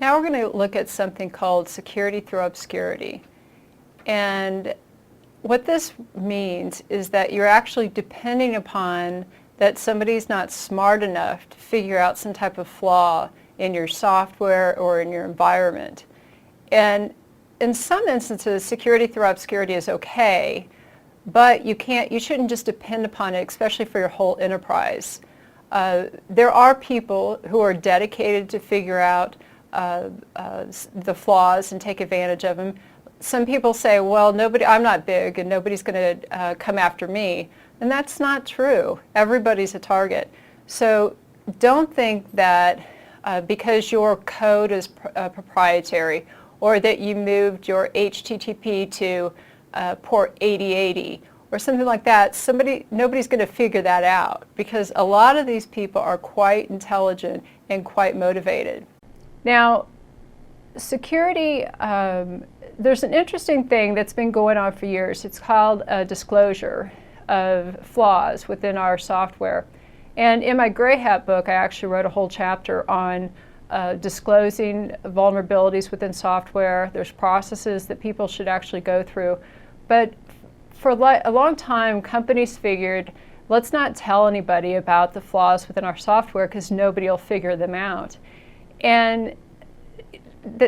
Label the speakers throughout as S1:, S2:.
S1: Now we're going to look at something called security through obscurity. And what this means is that you're actually depending upon that somebody's not smart enough to figure out some type of flaw in your software or in your environment. And in some instances, security through obscurity is okay, but you shouldn't just depend upon it, especially for your whole enterprise. There are people who are dedicated to figure out the flaws and take advantage of them. Some people say, well, I'm not big and nobody's going to come after me. And that's not true. Everybody's a target. So don't think that because your code is proprietary or that you moved your HTTP to port 8080 or something like that, nobody's going to figure that out, because a lot of these people are quite intelligent and quite motivated. Now, security, there's an interesting thing that's been going on for years. It's called disclosure of flaws within our software. And in my Gray Hat book, I actually wrote a whole chapter on disclosing vulnerabilities within software. There's processes that people should actually go through. But for a long time, companies figured, let's not tell anybody about the flaws within our software because nobody will figure them out. And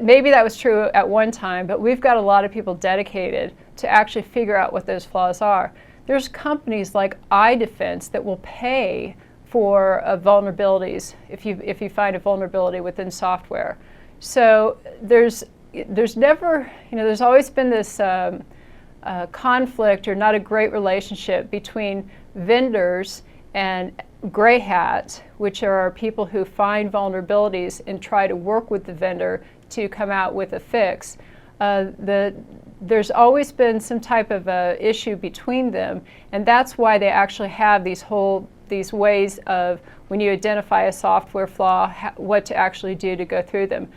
S1: maybe that was true at one time, but we've got a lot of people dedicated to actually figure out what those flaws are. There's companies like iDefense that will pay for vulnerabilities if you find a vulnerability within software. So there's never, there's always been this conflict or not a great relationship between vendors and Gray Hats, which are people who find vulnerabilities and try to work with the vendor to come out with a fix. There's always been some type of issue between them, and that's why they actually have these ways of, when you identify a software flaw, what to actually do to go through them.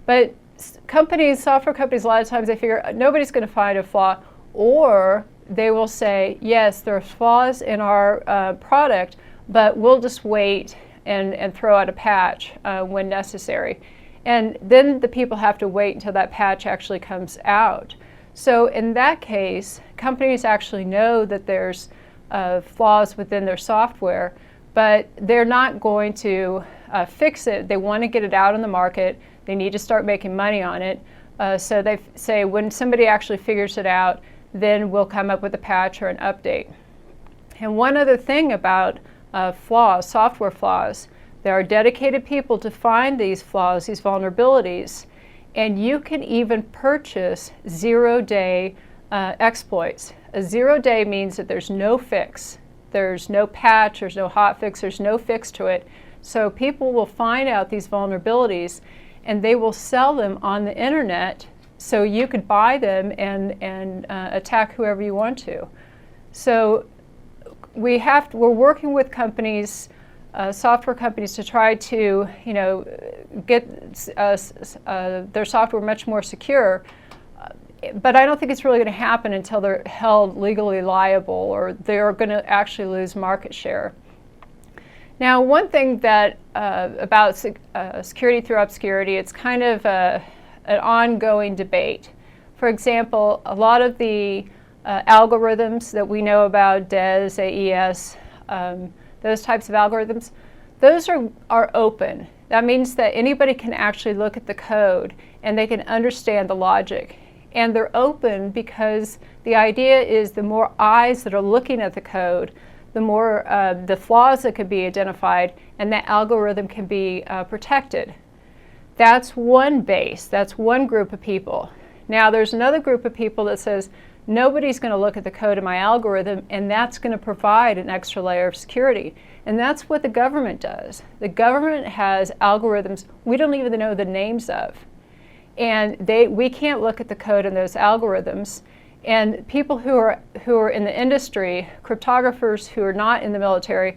S1: But software companies, a lot of times they figure nobody's going to find a flaw, or they will say, yes, there are flaws in our product, but we'll just wait and throw out a patch when necessary. And then the people have to wait until that patch actually comes out. So in that case, companies actually know that there's flaws within their software, but they're not going to fix it. They want to get it out on the market. They need to start making money on it. So they say when somebody actually figures it out, then we'll come up with a patch or an update. And one other thing about flaws, software flaws, there are dedicated people to find these flaws, these vulnerabilities, and you can even purchase zero-day exploits. A zero-day means that there's no fix. There's no patch, there's no hotfix, there's no fix to it. So people will find out these vulnerabilities and they will sell them on the internet, so you could buy them and attack whoever you want to. So we're working with companies, software companies, to try to get their software much more secure. But I don't think it's really going to happen until they're held legally liable or they're going to actually lose market share. Now, one thing that about security through obscurity, it's kind of an ongoing debate. For example, a lot of the algorithms that we know about, DES, AES, those types of algorithms, those are open. That means that anybody can actually look at the code and they can understand the logic. And they're open because the idea is the more eyes that are looking at the code, the more the flaws that could be identified, and that algorithm can be protected. That's one base, that's one group of people. Now there's another group of people that says, nobody's going to look at the code of my algorithm, and that's going to provide an extra layer of security. And that's what the government does. The government has algorithms we don't even know the names of. And we can't look at the code in those algorithms. And people who are in the industry, cryptographers who are not in the military,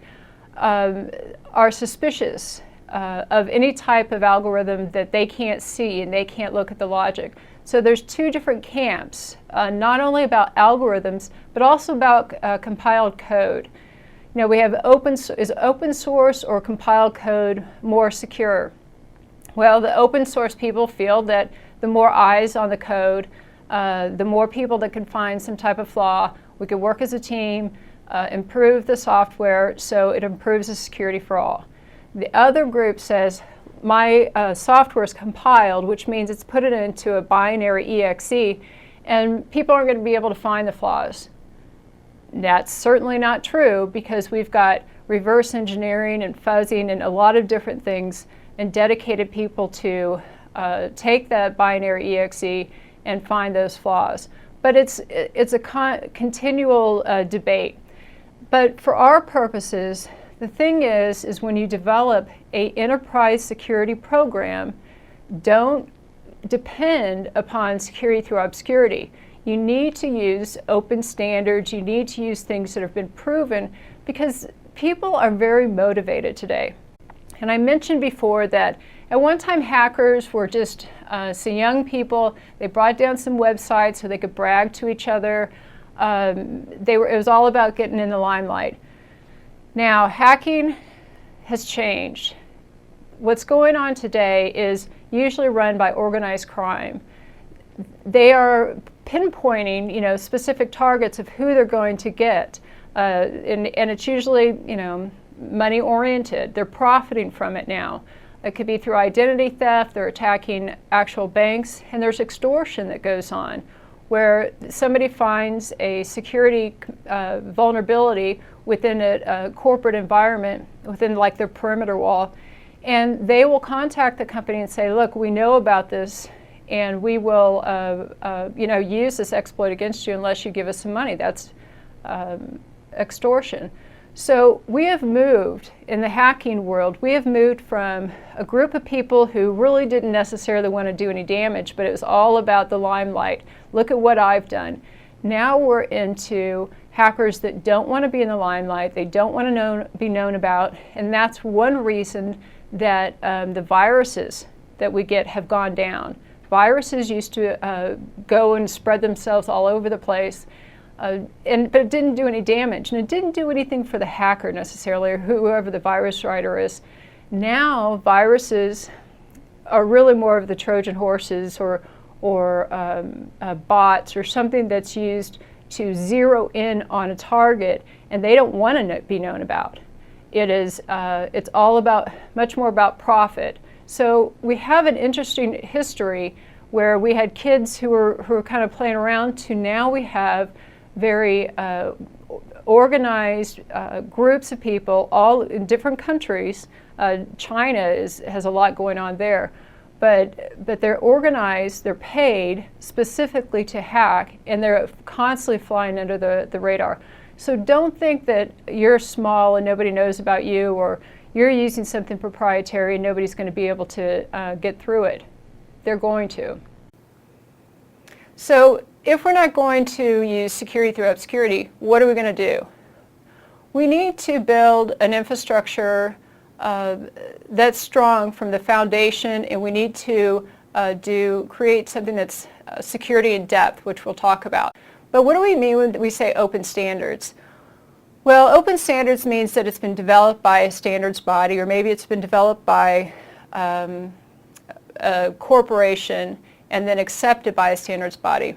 S1: are suspicious of any type of algorithm that they can't see and they can't look at the logic. So there's two different camps, not only about algorithms, but also about compiled code. We have is open source or compiled code more secure? Well, the open source people feel that the more eyes on the code, the more people that can find some type of flaw, we can work as a team, improve the software so it improves the security for all. The other group says, my software is compiled, which means it's put it into a binary exe, and people aren't going to be able to find the flaws. That's certainly not true, because we've got reverse engineering and fuzzing and a lot of different things, and dedicated people to take that binary exe and find those flaws. But it's a continual debate. But for our purposes, the thing is when you develop an enterprise security program, don't depend upon security through obscurity. You need to use open standards, you need to use things that have been proven, because people are very motivated today. And I mentioned before that at one time hackers were just some young people. They brought down some websites so they could brag to each other. It was all about getting in the limelight. Now, hacking has changed. What's going on today is usually run by organized crime. They are pinpointing, specific targets of who they're going to get, and it's usually, money oriented. They're profiting from it now. It could be through identity theft. They're attacking actual banks, and there's extortion that goes on, where somebody finds a security vulnerability within a corporate environment, within like their perimeter wall, and they will contact the company and say, look, we know about this, and we will use this exploit against you unless you give us some money. That's extortion. So we have moved, in the hacking world, we have moved from a group of people who really didn't necessarily want to do any damage, but it was all about the limelight. Look at what I've done. Now we're into hackers that don't want to be in the limelight, they don't want to be known about, and that's one reason that the viruses that we get have gone down. Viruses used to go and spread themselves all over the place, but it didn't do any damage, and it didn't do anything for the hacker necessarily, or whoever the virus writer is. Now viruses are really more of the Trojan horses or bots, or something that's used to zero in on a target, and they don't want to be known about. It's all about, much more about profit. So we have an interesting history where we had kids who were kind of playing around, to now we have very organized groups of people, all in different countries. China has a lot going on there, but they're organized, they're paid specifically to hack, and they're constantly flying under the radar. So don't think that you're small and nobody knows about you, or you're using something proprietary and nobody's going to be able to get through it. They're going to. So if we're not going to use security through obscurity, what are we going to do? We need to build an infrastructure that's strong from the foundation, and we need to create something that's security in depth, which we'll talk about. But what do we mean when we say open standards? Well, open standards means that it's been developed by a standards body, or maybe it's been developed by a corporation and then accepted by a standards body.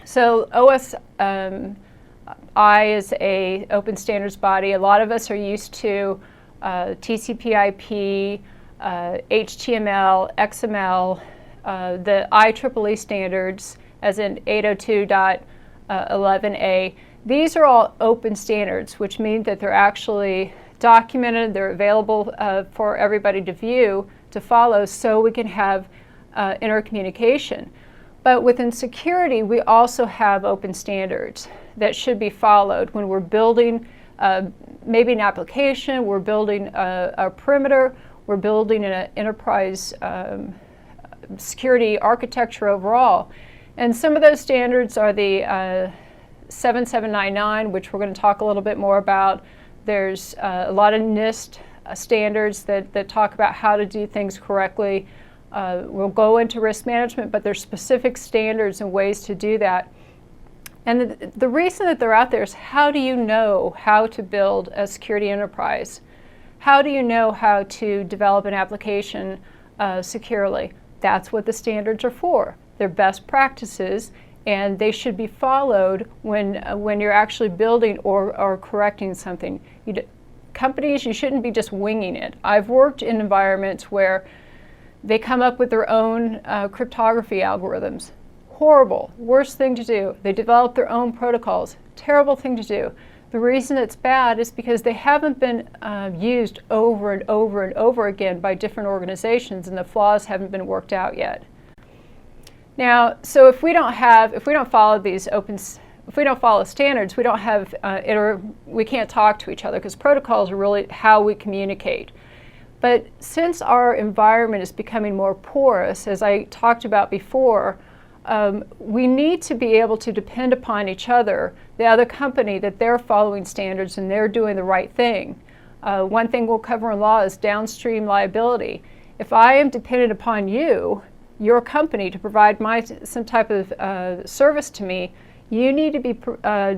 S1: So OSI is a open standards body. A lot of us are used to TCP/IP, HTML, XML, the IEEE standards, as in 802.11a. These are all open standards, which mean that they're actually documented, they're available for everybody to view, to follow, so we can have intercommunication. But within security, we also have open standards that should be followed when we're building maybe an application, we're building a perimeter, we're building an enterprise security architecture overall. And some of those standards are the 7799, which we're going to talk a little bit more about. There's a lot of NIST standards that talk about how to do things correctly. We'll go into risk management, but there's specific standards and ways to do that. And the reason that they're out there is, how do you know how to build a security enterprise? How do you know how to develop an application securely. That's what the standards are for. They're best practices, and they should be followed when you're actually building or correcting something. Companies, you shouldn't be just winging it. I've worked in environments where they come up with their own cryptography algorithms. Horrible, worst thing to do. They develop their own protocols. Terrible thing to do. The reason it's bad is because they haven't been used over and over and over again by different organizations, and the flaws haven't been worked out yet. Now, so if we don't follow standards, we don't have we can't talk to each other, because protocols are really how we communicate. But since our environment is becoming more porous, as I talked about before, we need to be able to depend upon each other, the other company, that they're following standards and they're doing the right thing. One thing we'll cover in law is downstream liability. If I am dependent upon you, your company, to provide some type of service to me, you need to be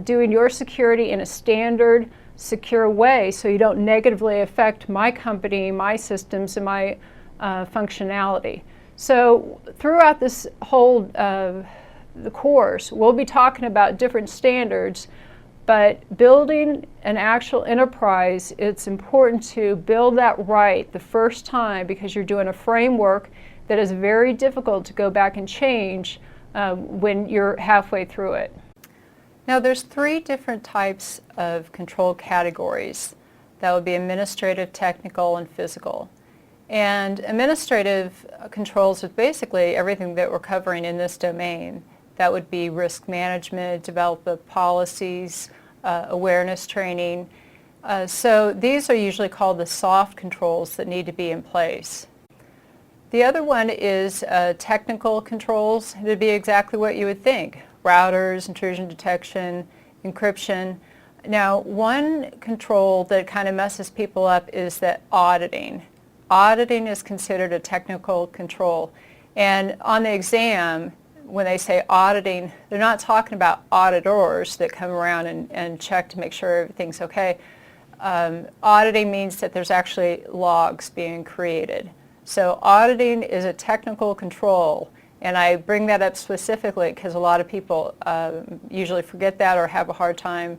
S1: doing your security in a standard, secure way so you don't negatively affect my company, my systems, and my functionality. So throughout this whole the course, we'll be talking about different standards, but building an actual enterprise, it's important to build that right the first time, because you're doing a framework that is very difficult to go back and change when you're halfway through it. Now, there's 3 different types of control categories. That would be administrative, technical, and physical. And administrative controls is basically everything that we're covering in this domain. That would be risk management, development policies, awareness training. So these are usually called the soft controls that need to be in place. The other one is technical controls. It would be exactly what you would think. Routers, intrusion detection, encryption. Now, one control that kind of messes people up is that auditing. Auditing is considered a technical control. And on the exam, when they say auditing, they're not talking about auditors that come around and check to make sure everything's okay. Auditing means that there's actually logs being created. So auditing is a technical control. And I bring that up specifically because a lot of people usually forget that or have a hard time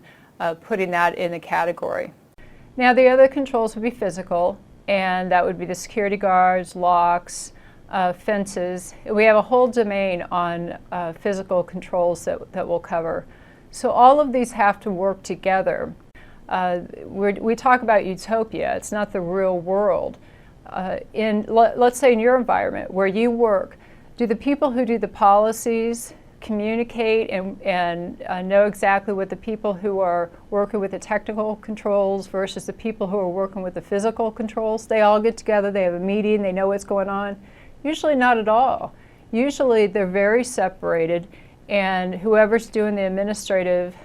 S1: putting that in the category. Now, the other controls would be physical, and that would be the security guards, locks, fences. We have a whole domain on physical controls that we'll cover. So all of these have to work together. We talk about utopia. It's not the real world. Let's say in your environment where you work, do the people who do the policies communicate and know exactly what the people who are working with the technical controls versus the people who are working with the physical controls? They all get together, they have a meeting, they know what's going on? Usually not at all. Usually they're very separated, and whoever's doing the administrative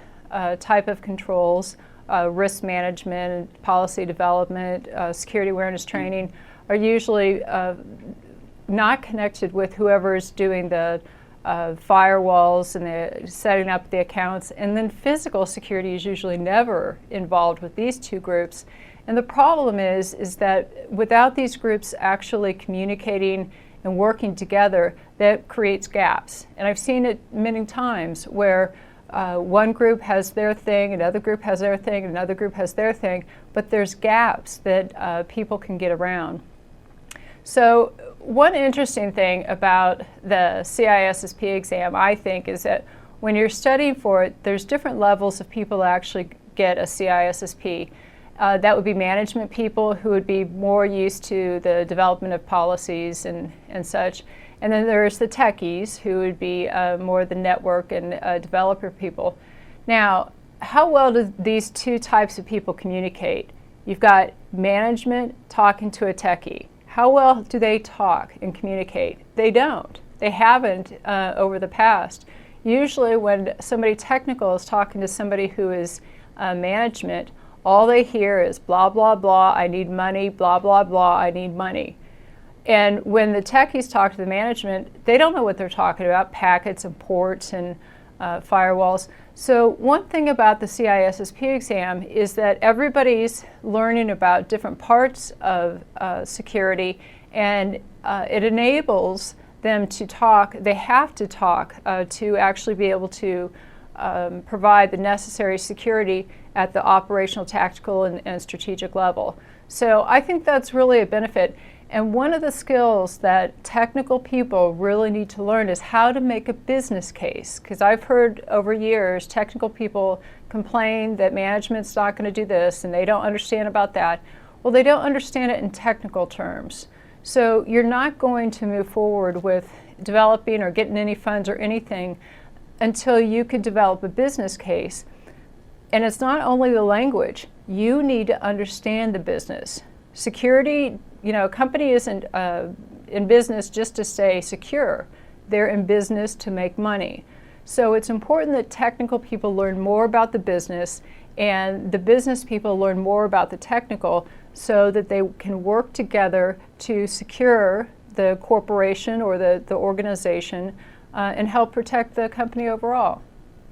S1: type of controls, risk management, policy development, security awareness training, are usually not connected with whoever's doing the firewalls and the setting up the accounts. And then physical security is usually never involved with these two groups. And the problem is that without these groups actually communicating and working together, that creates gaps. And I've seen it many times where one group has their thing, another group has their thing, another group has their thing, but there's gaps that people can get around. So one interesting thing about the CISSP exam, I think, is that when you're studying for it, there's different levels of people that actually get a CISSP. That would be management people who would be more used to the development of policies and such. And then there's the techies who would be more the network and developer people. Now, how well do these two types of people communicate? You've got management talking to a techie. How well do they talk and communicate? They don't. They haven't over the past. Usually when somebody technical is talking to somebody who is management, all they hear is blah, blah, blah, I need money, blah, blah, blah, I need money. And when the techies talk to the management, they don't know what they're talking about, packets and ports and firewalls. So one thing about the CISSP exam is that everybody's learning about different parts of security, And it enables them to talk. They have to talk to actually be able to provide the necessary security at the operational, tactical, and strategic level. So I think that's really a benefit. And one of the skills that technical people really need to learn is how to make a business case. Because I've heard over years technical people complain that management's not going to do this and they don't understand about that. Well, they don't understand it in technical terms. So you're not going to move forward with developing or getting any funds or anything until you could develop a business case. And it's not only the language. You need to understand the business. Security, a company isn't in business just to stay secure. They're in business to make money. So it's important that technical people learn more about the business and the business people learn more about the technical so that they can work together to secure the corporation or the organization and help protect the company overall.